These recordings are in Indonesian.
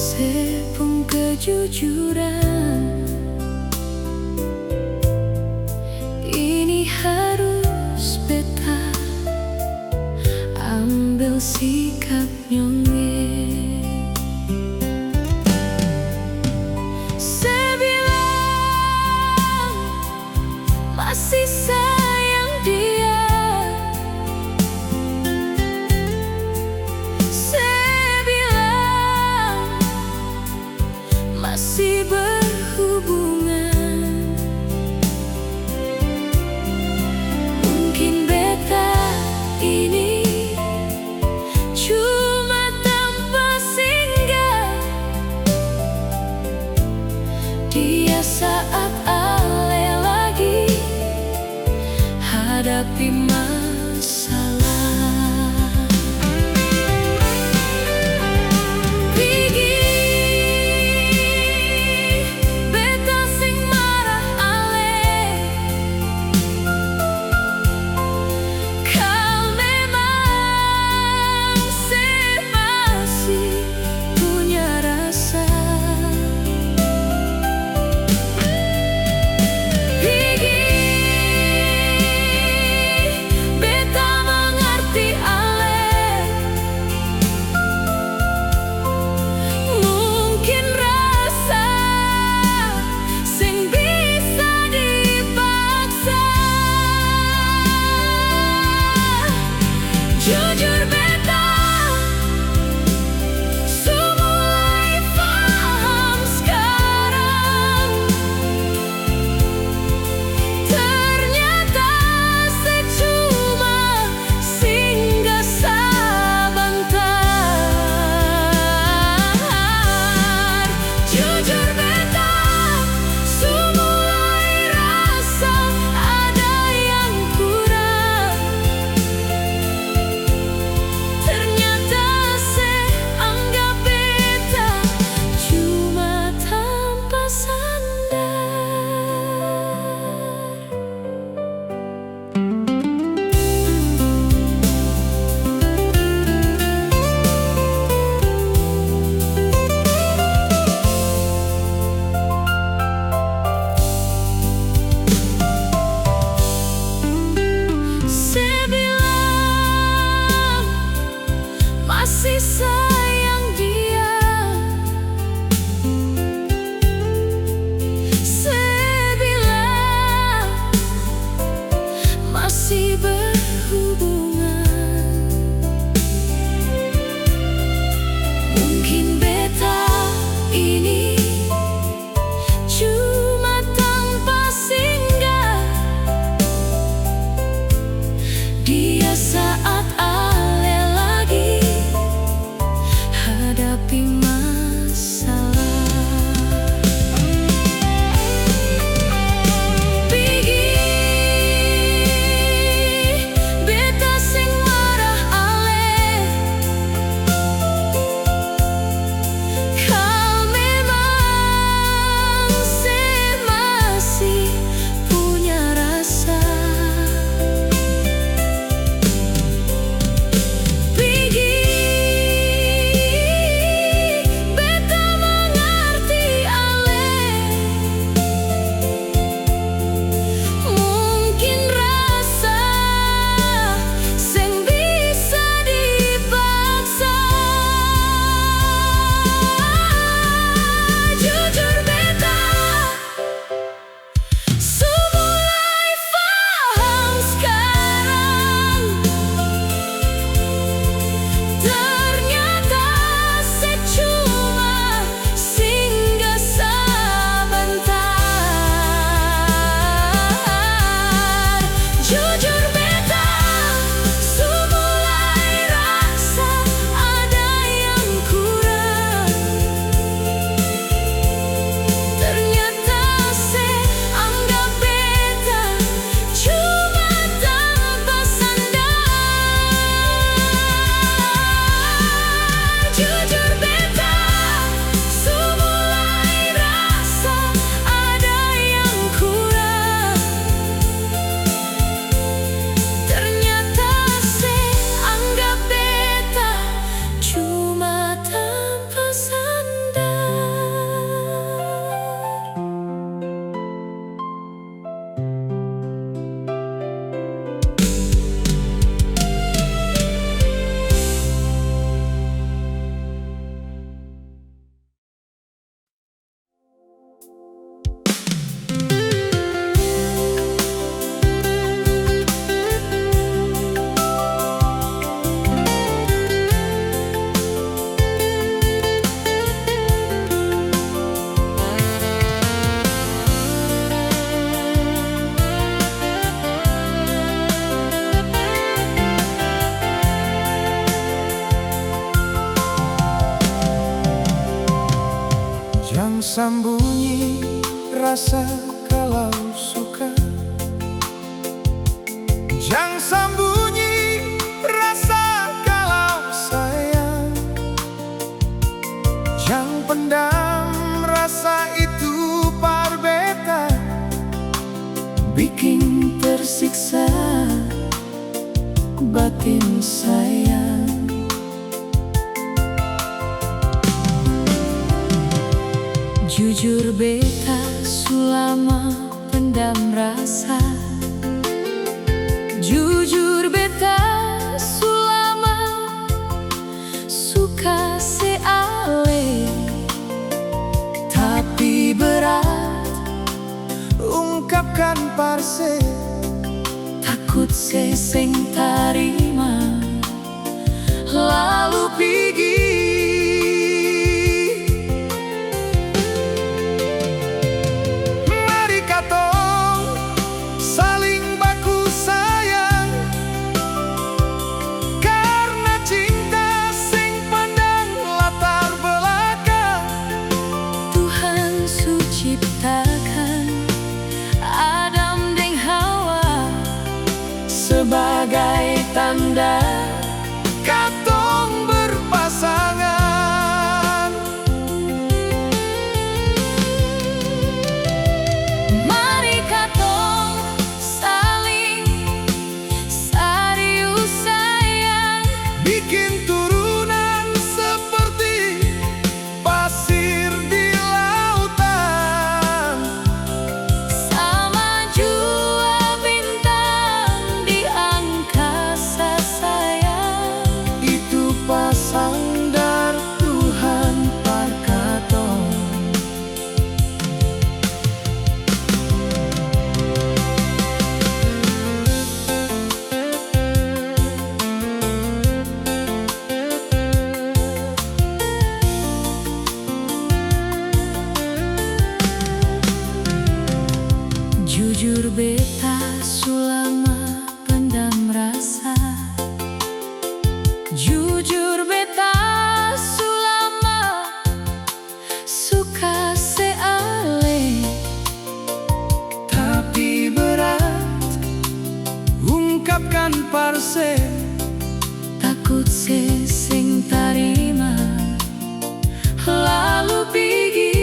Sepung kejujuran, ini harus beta ambil sikap nyonge. Sebilang masih sayang dia, masih berhubungan. Mungkin beta ini cuma tanpa singgah dia saat ale lagi hadapi masalah. Jujur beta mulai paham sekarang, ternyata secuma singgah sebentar. Jujur beta mulai rasa ada yang kurang. Masih sayang dia, sebilang masih berhubungan. Mungkin beta ini cuma tanpa singgah dia saat hadapi masalah. Pigi beta sing marah ale, kau memang masih punya rasa. Mulai rasa ada yang kurang. sembunyi rasa kalau suka. Jangan sembunyi rasa kalau sayang. Jangan pendam rasa itu parbeta, bikin tersiksa batin sayang. Jujur beta sulama pendam rasa. Jujur beta sulama suka seale, tapi berat ungkapkan parse. Takut seseng tarima lalu pergi. Mari katong saling baku sayang, karena cinta sing pandang latar belakang. Tuhan suciptakan Adam deng Hawa sebagai tanda katong berpasangan. Mari katong saling serius sayang, bikin turunan seperti pasir di lautan, sama jua bintang di angkasa sayang. Itu pasandar Tuhan parkatong. Jujur beta sulama pendam rasa. Jujur beta sulama suka seale, tapi berat ungkapkan parse. Takut seseng tarima lalu pergi.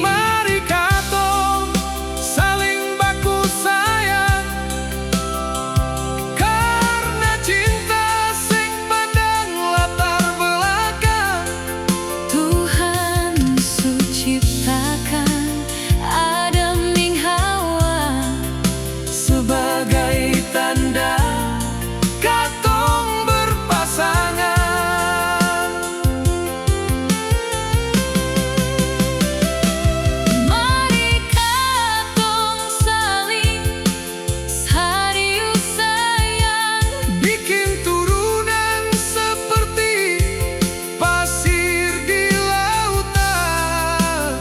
Mari katong saling baku sayang, karena cinta sing pandang latar belakang. Tuhan suciptakan Adam ning Hawa sebagai tanda katong berpasangan. Mari katong saling serius sayang, bikin turunan seperti pasir di lautan,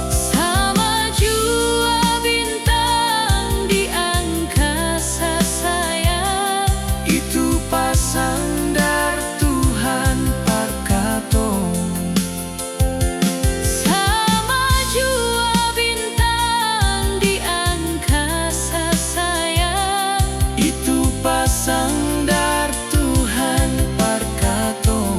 sama jua bintang di angkasa sayang. Itu pasandar Tuhan parkatong, sama jua bintang di angkasa sayang. Itu pasandar Tuhan parkatong.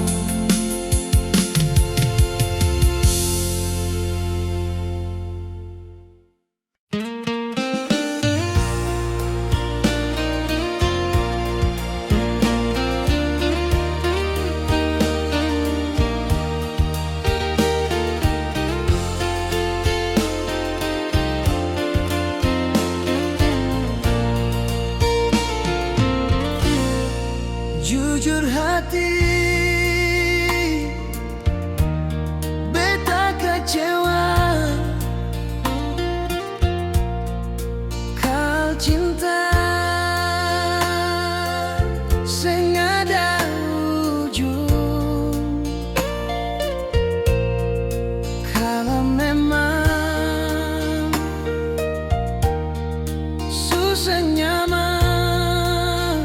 Jujur hati, beta kecewa. Kau cinta sing ada ujung. Kalau memang susah nyaman,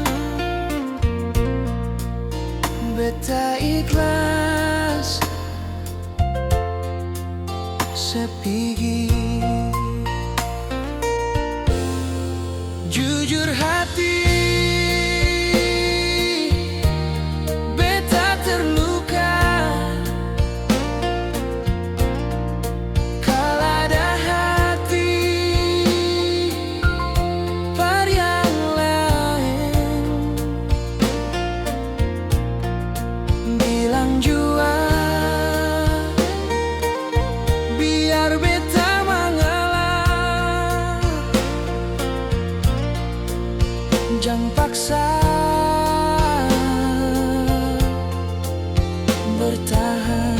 jangan paksa bertahan.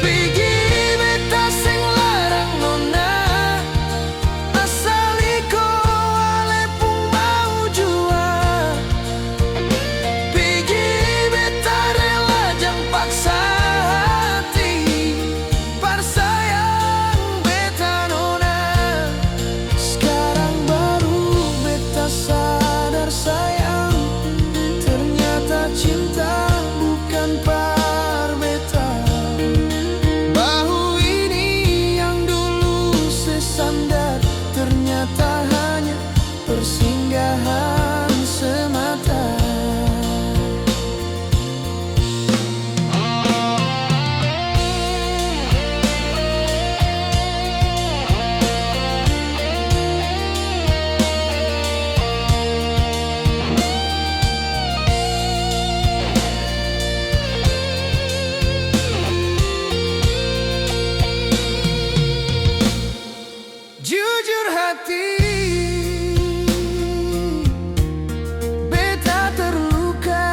Pigi beta sing larang nona, asal iko ale pun mau jua. Pigi beta rela jangan paksa hati, par sayang beta nona. Sekarang baru beta sadar sayang, ternyata cinta bukan par beta. Bahu ini yang dulu sesandar, ternyata hanya persinggahan semata. Jujur hati, beta terluka.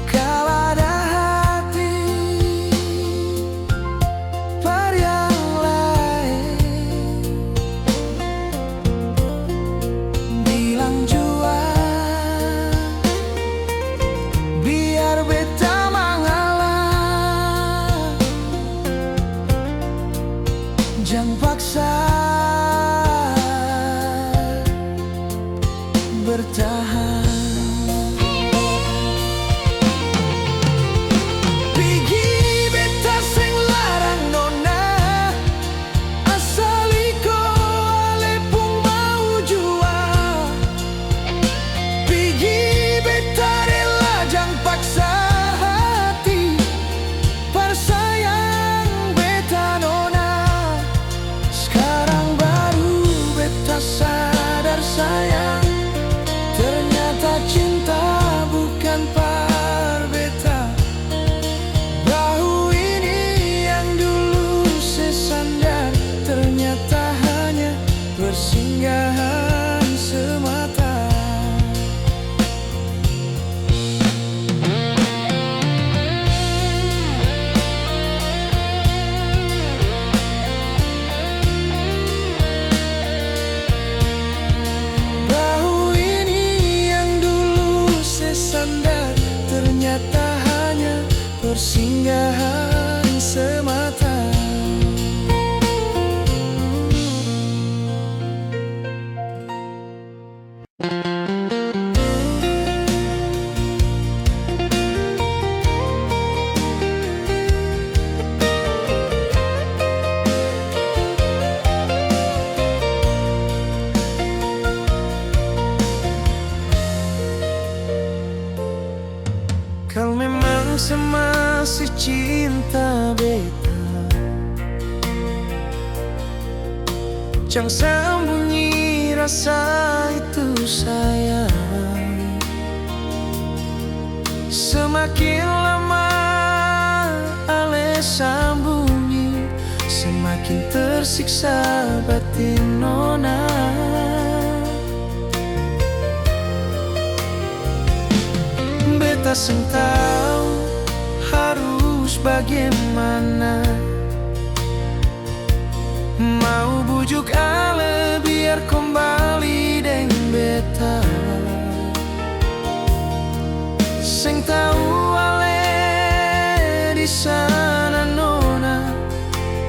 Kau ada hati par yang lain, bilang jua biar beta mengalah. Jangan paksa bertahan. Pigi beta sing larang nona, asal iko ale pun mau jua. Pigi beta rela jangan paksa hati, par sayang beta nona. Sekarang baru beta sadar sayang, ternyata cinta bukan par beta. Bahu ini yang dulu sesandar, ternyata hanya persinggahan semata. Bahu ini yang dulu sesandar, ternyata hanya persinggahan semata. Kau memang semasih cinta beta, jangan sembunyi rasa itu sayang. Semakin lama ale sembunyi, semakin tersiksa batin nona. Beta seng tahu harus bagaimana, mau bujuk ale biar kembali deng beta. Seng tahu ale di sana nona,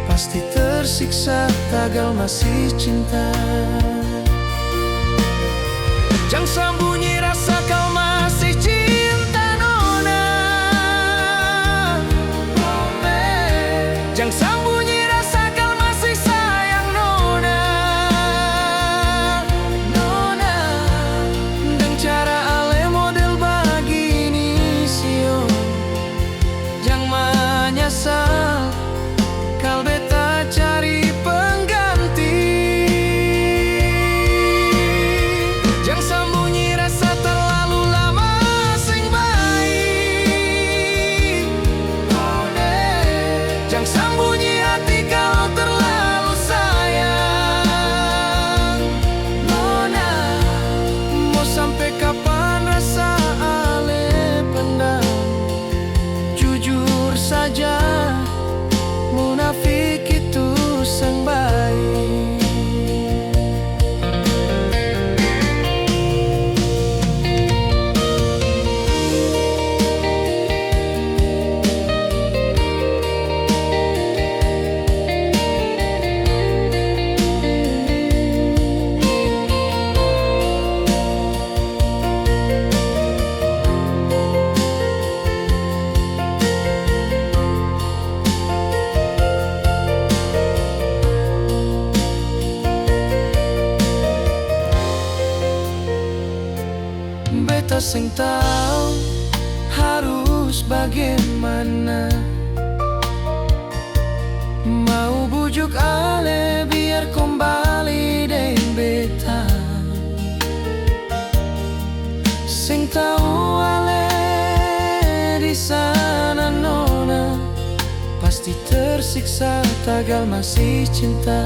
pasti tersiksa tagal masih cinta. Jangan sembunyi rasa kau masih cinta nona. Jangan sembunyi rasa kau masih sayang nona. Nona, dengan cara ale model begini sio, jangan menyesal kal beta cari pengganti. Jangan sembunyi rasa sing tahu harus bagaimana. Mau bujuk ale biar kembali deng beta. Sing tahu ale di sana nona pasti tersiksa tagal masih cinta.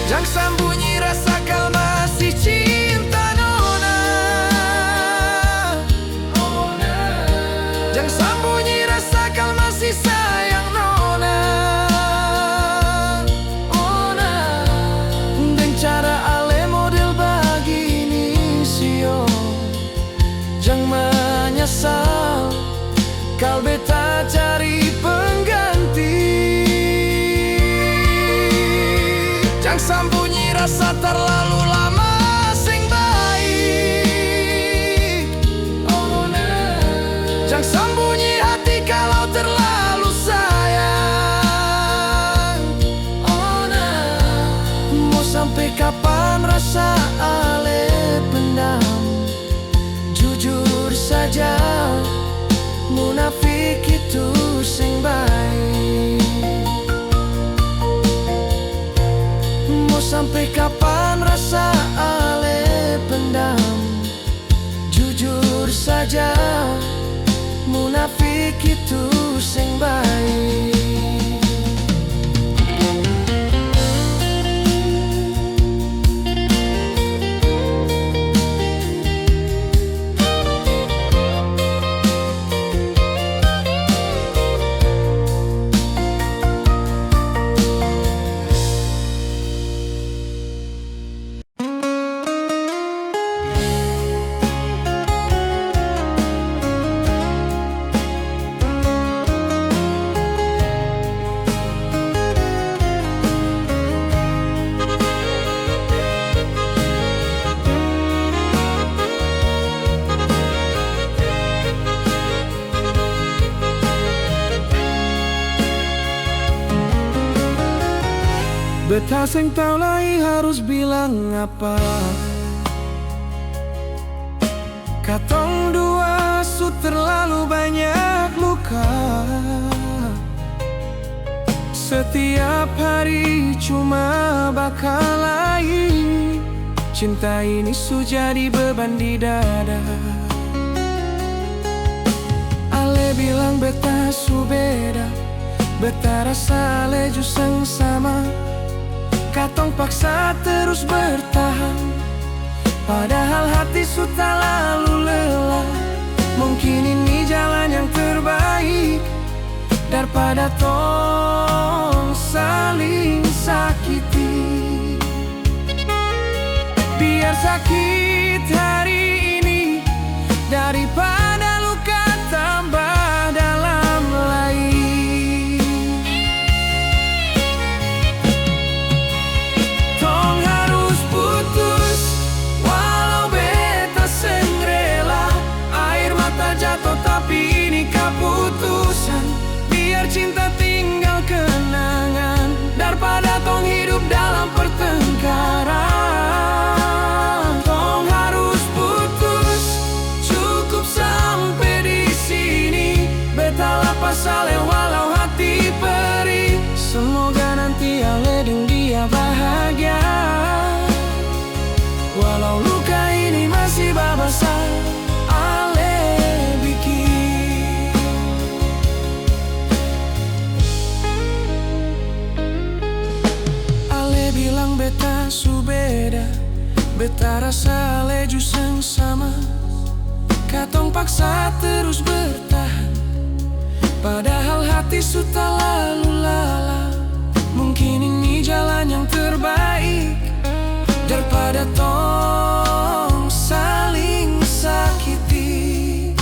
Jangan sembunyi rasa kau masih cinta nona. Jangan sembunyi rasa kau masih sayang nona. Dan cara ale model begini sio, jangan menyesal kau beta cari pengganti. Jangan sembunyi rasa terlalu lama sing baik. Jangan sembunyi hati kalau terlalu sayang. Mau sampai kapan rasa ale pendam? Jujur saja, munafik itu sing baik. Mau sampai kapan rasa ale pendam? Jujur saja, munafik itu sing baik. Beta sing tau lagi harus bilang apa. Katong dua su terlalu banyak luka. Setiap hari cuma bakal lagi. Cinta ini su jadi beban di dada. Ale bilang beta su beda, beta rasa ale juseng sama. Katong paksa terus bertahan, padahal hati sudah lalu lelah. Mungkin ini jalan yang terbaik, daripada tong saling sakiti. Biar sakit hari ini daripada luka tambah dalam lagi. Tapi ini keputusan, biar cinta tinggal kenangan, daripada tong hidup dalam pertengkaran. Tong harus putus, cukup sampai di sini. Beta lapas ale walau hati perih. Semoga nanti ale dan dia bahagia, walau luka ini masih babasa. Beta su beda, beta rasa ale juseng sama. Katong paksa terus bertahan, padahal hati sudah lalu lala. Mungkin ini jalan yang terbaik, daripada tong saling sakiti.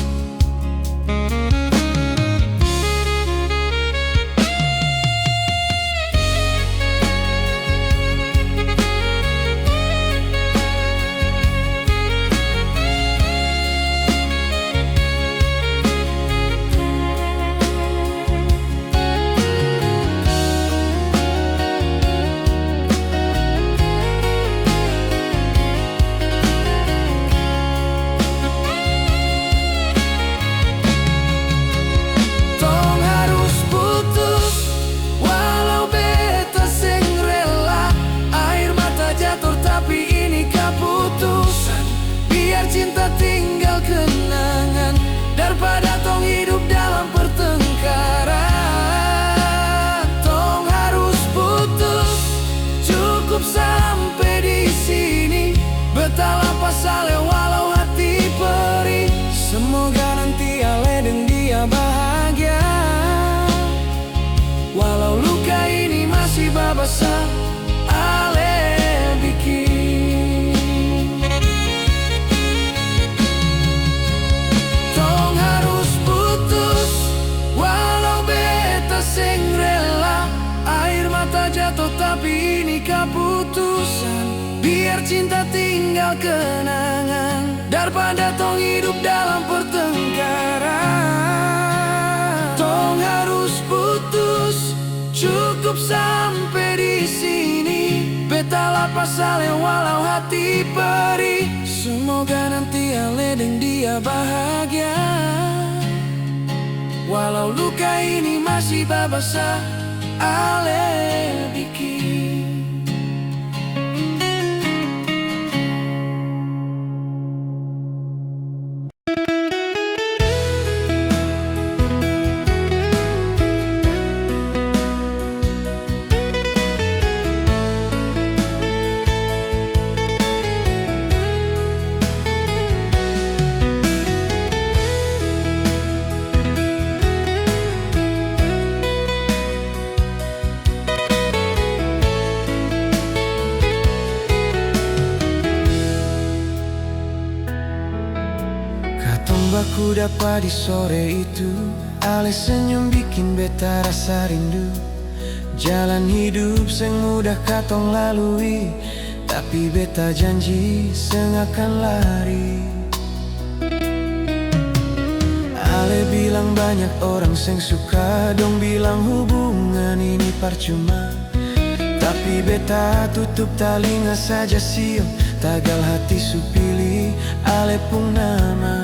jatuh tapi ini keputusan. Biar cinta tinggal kenangan daripada tong hidup dalam pertengkaran. Tong harus putus, cukup sampai di sini. Beta lapas ale walau hati perih. Semoga nanti ale dan dia bahagia. Walau luka ini masih babasa, ale bikin. Baku dapat di sore itu, ale senyum bikin beta rasa rindu. Jalan hidup seng mudah katong lalui, tapi beta janji seng akan lari. Ale bilang banyak orang seng suka, dong bilang hubungan ini percuma. Tapi beta tutup telinga saja sio, tagal hati supili ale pun nama.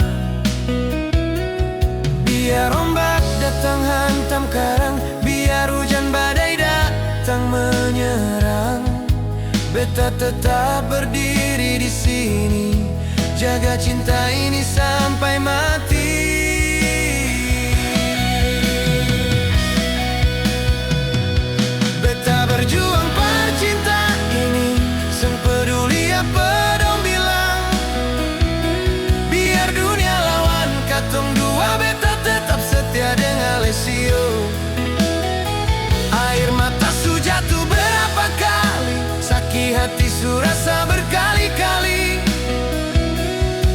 Biar ombak datang hantam karang, biar hujan badai datang menyerang, beta tetap berdiri di sini, jaga cinta ini sampai mati. Beta berjuang per cinta ini, seng peduli apa dong bilang. Biar dunia lawan katong dua, beta tetap setia dengan Lesio. Air mata su jatuh berapa kali, sakit hati su rasa berkali-kali.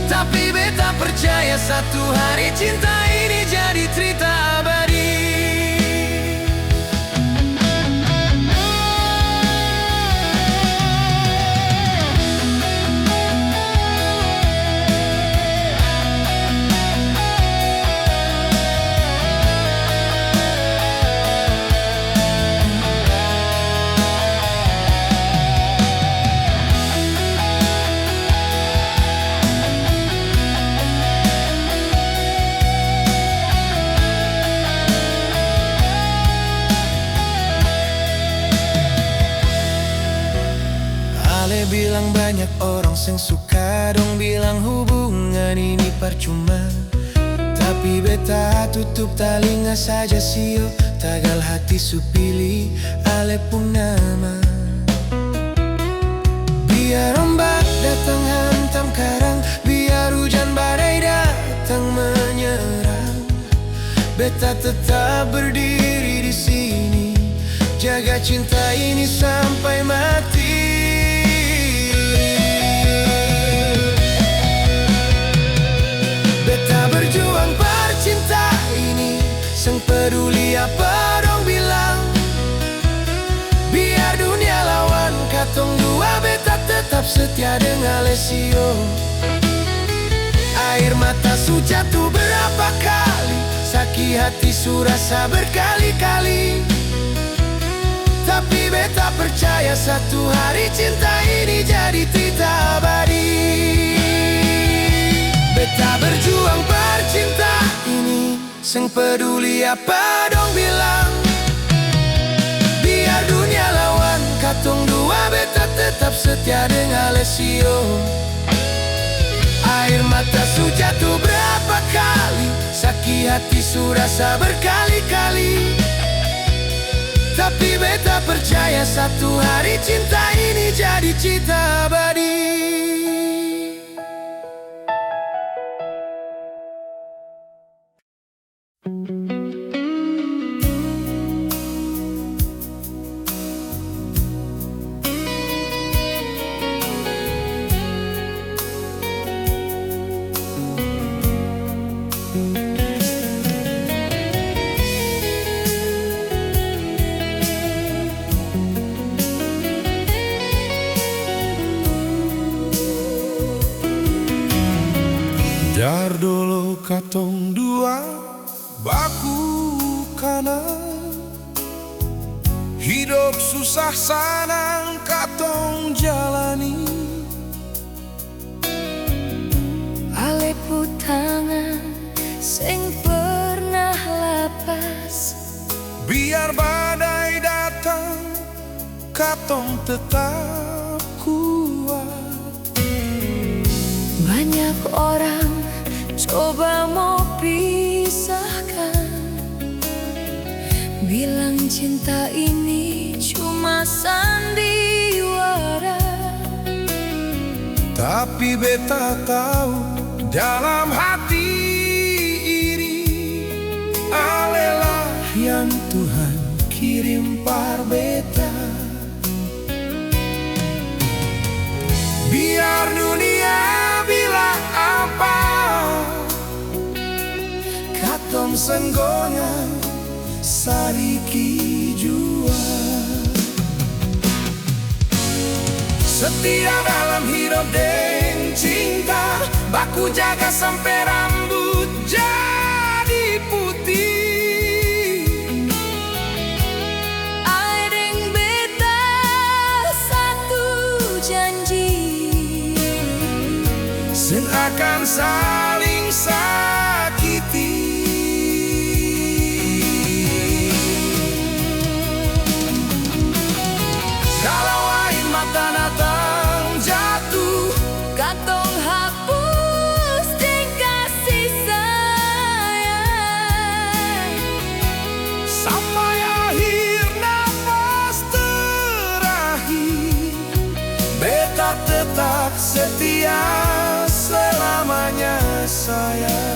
Tapi beta percaya satu hari cinta ini jadi cerita abadi. Ale bilang banyak orang seng suka, dong bilang hubungan ini percuma. Tapi beta tutup telinga saja sio, tagal hati supili ale pun nama. Biar ombak datang hantam karang, biar hujan badai datang menyerang, beta tetap berdiri di sini, jaga cinta ini sampai mati. Beta berjuang per cinta ini, seng peduli apa dong bilang. Biar dunia lawan katong dua, beta tetap setia dengan Lesio. Air mata su jatuh berapa kali, sakit hati su rasa berkali-kali. Tapi beta percaya satu hari cinta ini jadi cerita abadi. Beta berjuang per cinta ini, seng peduli apa dong bilang. Biar dunia lawan katong dua, beta tetap setia dengan Lesio. Air mata su jatuh berapa kali, sakit hati su rasa berkali-kali. Tapi beta percaya satu hari cinta ini jadi cinta abadi. katong dua baku kanan. Hidup susah sanang katong jalani. Ale tangan sing pernah lapas. Biar badai datang katong tetap kuat. Banyak orang coba mau pisahkan, bilang cinta ini cuma sandiwara. Tapi beta tahu dalam hati ini alelah yang Tuhan kirim par beta. Biar dunia bilang apa, katong senggongan sariki jua. Setia dalam hidup dan cinta, baku jaga sampai rambut jadi putih. Aing beta satu janji, Sen akan saling sakiti. Kalau air mata datang jatuh, katong hapus ding kasih sayang. sampai akhir nafas terakhir, beta tetap setia selamanya sayang.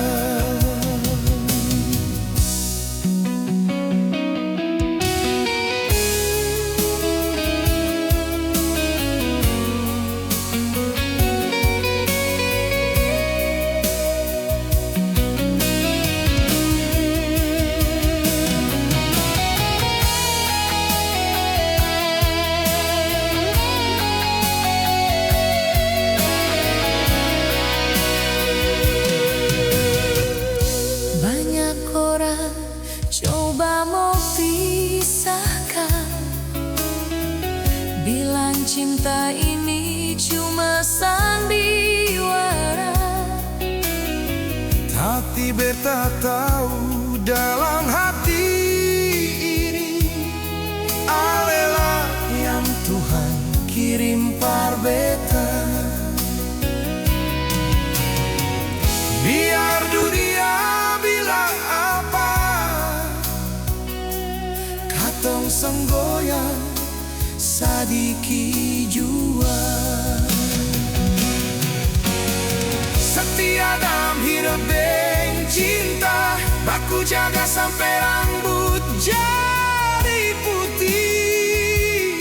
Banyak orang coba mau pisahkan, bilang cinta ini cuma sandiwara. Tapi beta tahu dalam hati ini alelah yang Tuhan kirim par beta. Biar dunia bilang apa, katong senggoyang sadiki jua. Setia dalam hidup dan cinta, baku jaga sampai rambut jadi putih.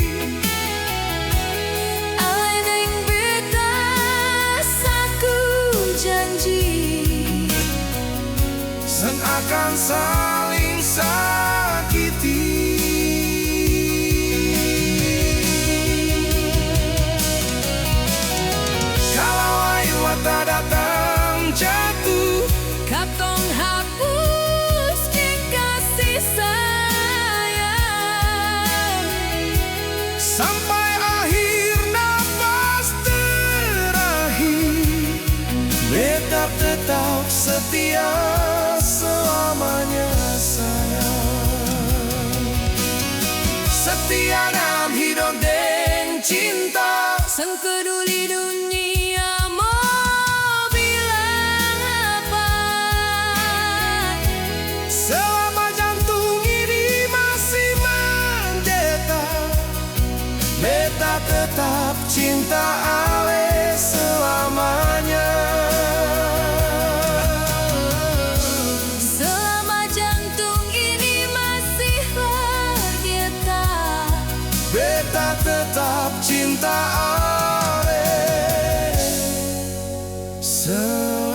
Aing beta saku janji, Sen akan saling sakiti. Kalau air mata datang jatuh, katong hapus ding kasih sayang. sampai akhir nafas terakhir, beta tetap setia selamanya sayang. Setia dalam hidup dan cinta, Sengkeduli dunia mau bilang apa, selama jantung ini masih mendetak, beta tetap cinta ale selamanya. selama jantung ini masih bergetar, Beta tetap cinta ale selamanya.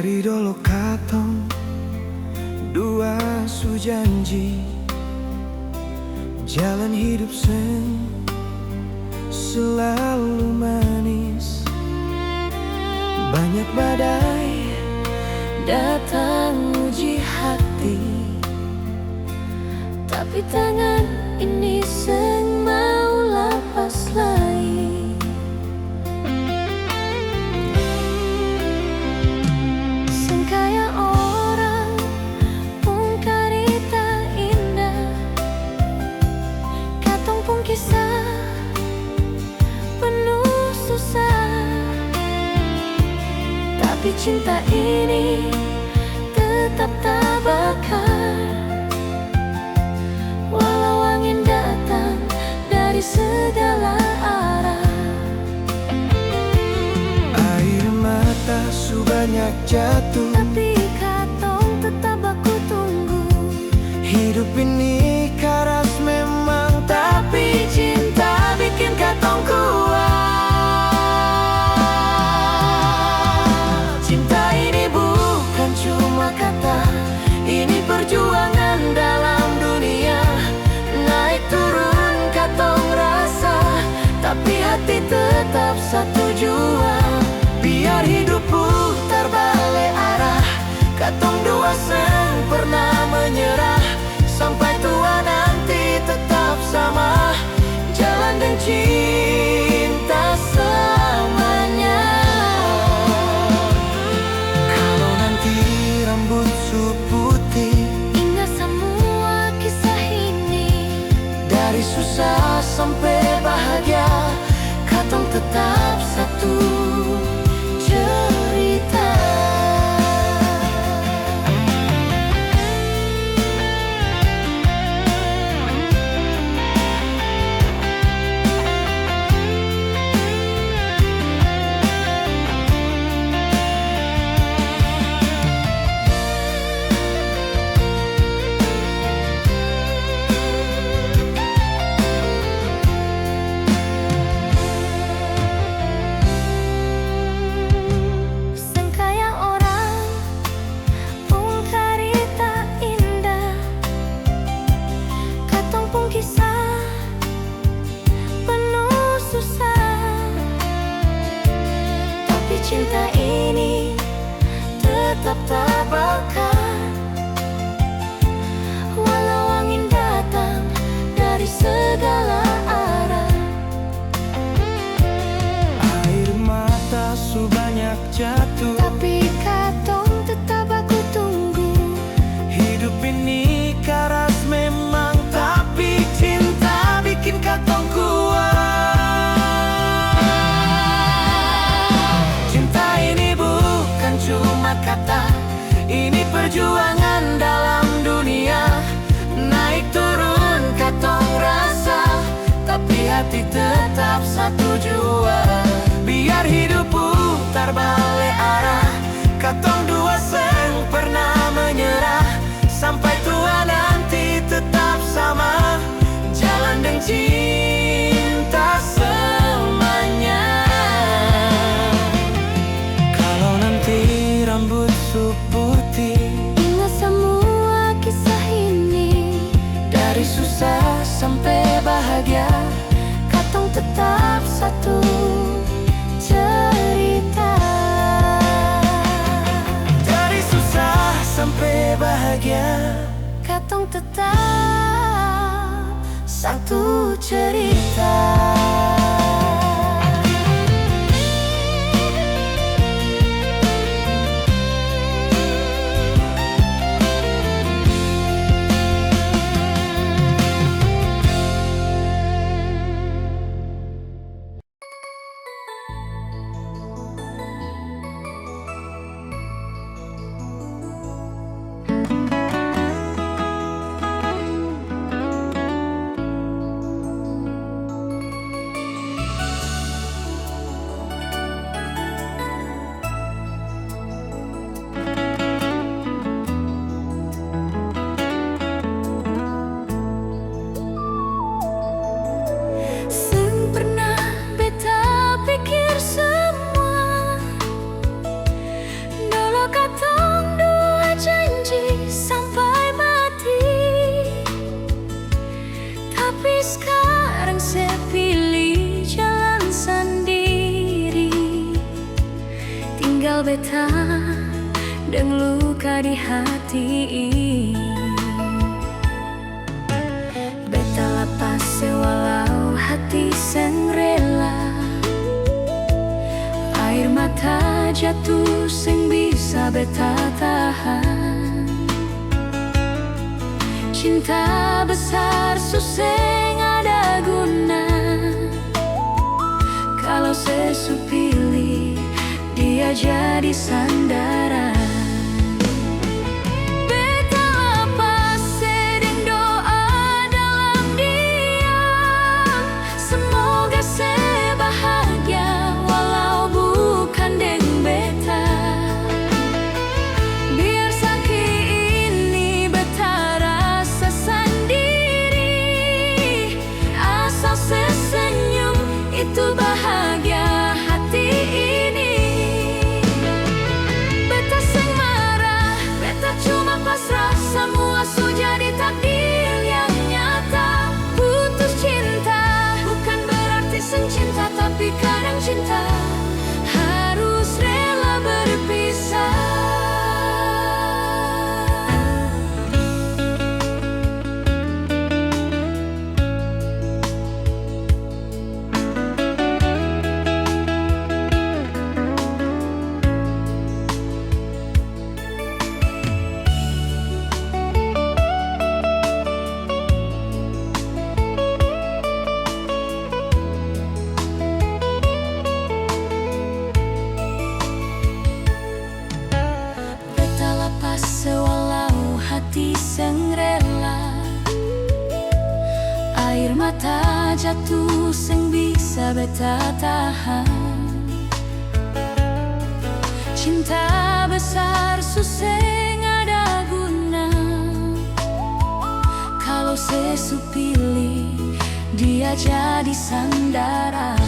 Dari dulu katong dua su janji jalan hidup selalu manis. Banyak badai datang uji hati, tapi tangan ini seng mau lepas lagi. Seng kaya orang pun karita indah, katong pun kisah penuh susah, tapi cinta ini tetap tak bakar. Walau angin datang dari segala arah, air mata su banyak jatuh, tapi katong tetap aku tunggu. hidup ini keras memang, tapi cinta bikin katong kuat. Cinta ini bukan cuma kata, ini perjuangan dalam dunia. Naik turun katong rasa, tapi hati tetap satu jua. Biar hidup putar balik arah, katong dua seng pernah menyerah. Sampai tua nanti tetap sama, jalan dan cinta selamanya. Kalau nanti rambut su putih, Ingat semua kisah ini, dari susah sampai bahagia, katong tetap satu cerita. seng kaya orang pun karita indah, katong pun kisah penuh susah, tapi cinta ini tetap tak bakar. Walau angin datang dari segala arah, Air mata su banyak jatuh, tapi katong tetap aku tunggu. hidup ini keras memang, tapi cinta bikin katong kuat. Cinta ini bukan cuma kata, ini perjuangan dalam dunia. Naik turun katong rasa, tapi hati tetap satu jua. Biar hidup putar balik arah, katong dua seng pernah menyerah. Sampai tua nanti tetap sama, jalan dan cinta selamanya. Kalau nanti rambut su putih, Ingat semua kisah ini, dari susah sampai bahagia, katong tetap satu cerita. dari susah sampai bahagia, Katong tetap satu cerita. beta deng luka di hati. Beta lapas walau hati seng rela. Air mata jatuh seng bisa beta tahan. Cinta besar suseng ada guna kalau sesupili dia jadi sandaran. Beta lapas sedeng doa dalam diam, semoga sebahagia walau bukan deng beta. Biar sakit ini beta rasa sendiri, asal sesenyum itu bahagia hati ini. Beta seng marah, beta cuma pasrah, semua sudah di takdir yang nyata. Putus cinta bukan berarti seng cinta, tapi kadang cinta harus rela berpisah. Sewalau hati seng rela, air mata jatuh seng bisa beta tahan. Cinta besar suseng ada guna kalau sesupili dia jadi sandaran.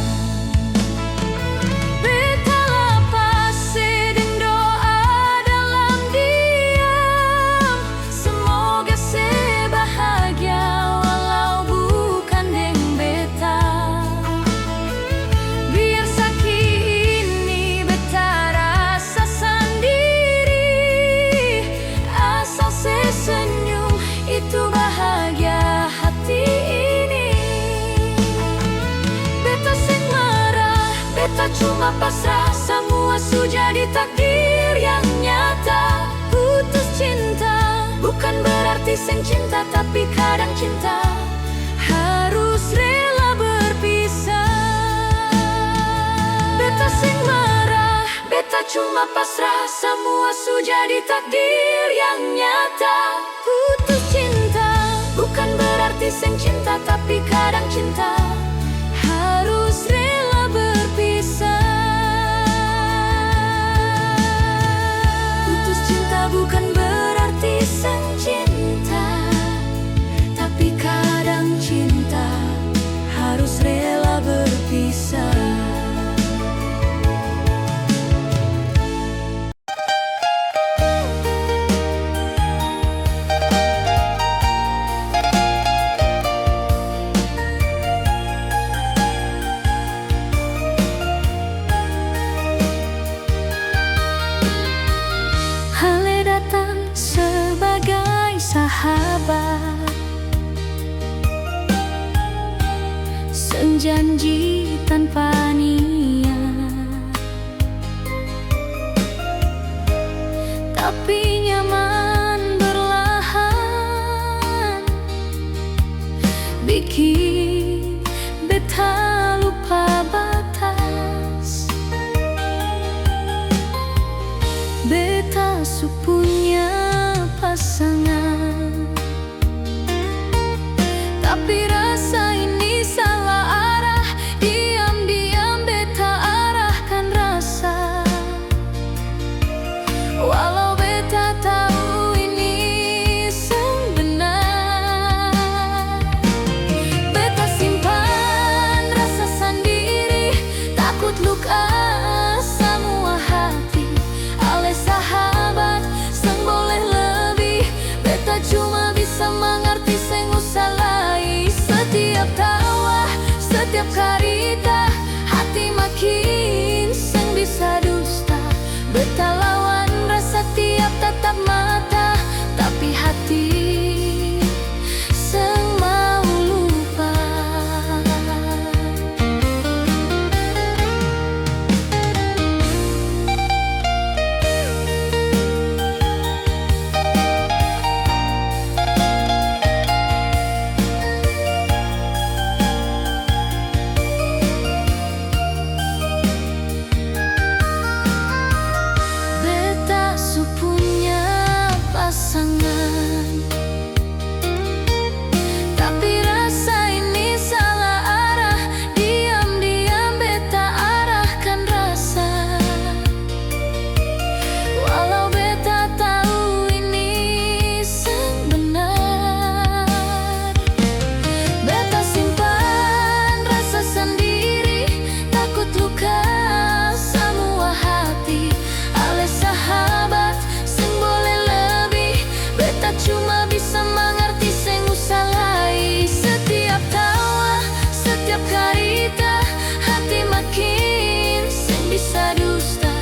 Cuma pasrah, semua sudah di takdir yang nyata. Putus cinta bukan berarti seng cinta, tapi kadang cinta harus rela berpisah. Beta seng marah, beta cuma pasrah, semua sudah di takdir yang nyata. Putus cinta bukan berarti seng cinta, tapi kadang cinta harus rela berpisah. Putus cinta bukan berarti seng cinta, tapi kadang cinta harus rela berpisah. Sebagai sahabat, seng janji tanpa niat, tapi nyaman berlahan, bikin beta lupa batas. Beta supunya pasangan, tapi rasa ini salah arah. Diam-diam beta arahkan rasa, walau beta tahu ini seng benar. Beta simpan rasa sendiri, takut luka semua hati. Ale sahabat seng boleh lebih, beta cuma bisa mengerti seng usalai. Setiap tawa, setiap karita, hati makin seng bisa dusta. Beta beta lawan rasa tiap tatap mata, tapi hati seng mau lupa. Beta su punya pasangan, tapi rasa ini salah arah. Diam-diam beta arahkan rasa, walau beta tahu ini seng benar. Beta simpan rasa sendiri, takut luka semua hati. Ale sahabat seng boleh lebih, beta cuma bisa mengerti seng usah lai. Setiap tawa, setiap karita, hati makin seng bisa dusta.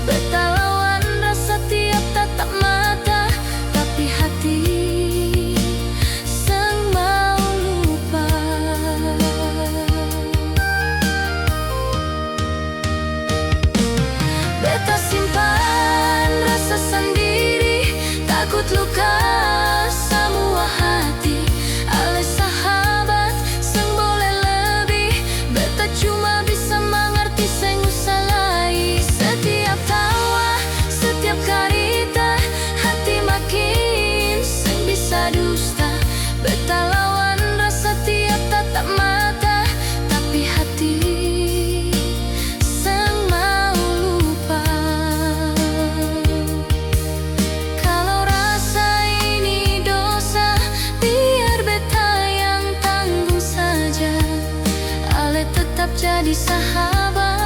Beta lawan rasa tiap tatap mata, tapi hati seng mau lupa. Beta simpan rasa sendiri, takut luka semua hati. Ale sahabat seng boleh lebih, beta cuma bisa mengerti seng usah lai. Setiap tawa, setiap karita, hati makin seng bisa dusta. Beta lawan rasa tiap tatap mata, tapi hati seng mau lupa. Kalau rasa ini dosa, biar beta yang tanggung saja. Ale tetap jadi sahabat.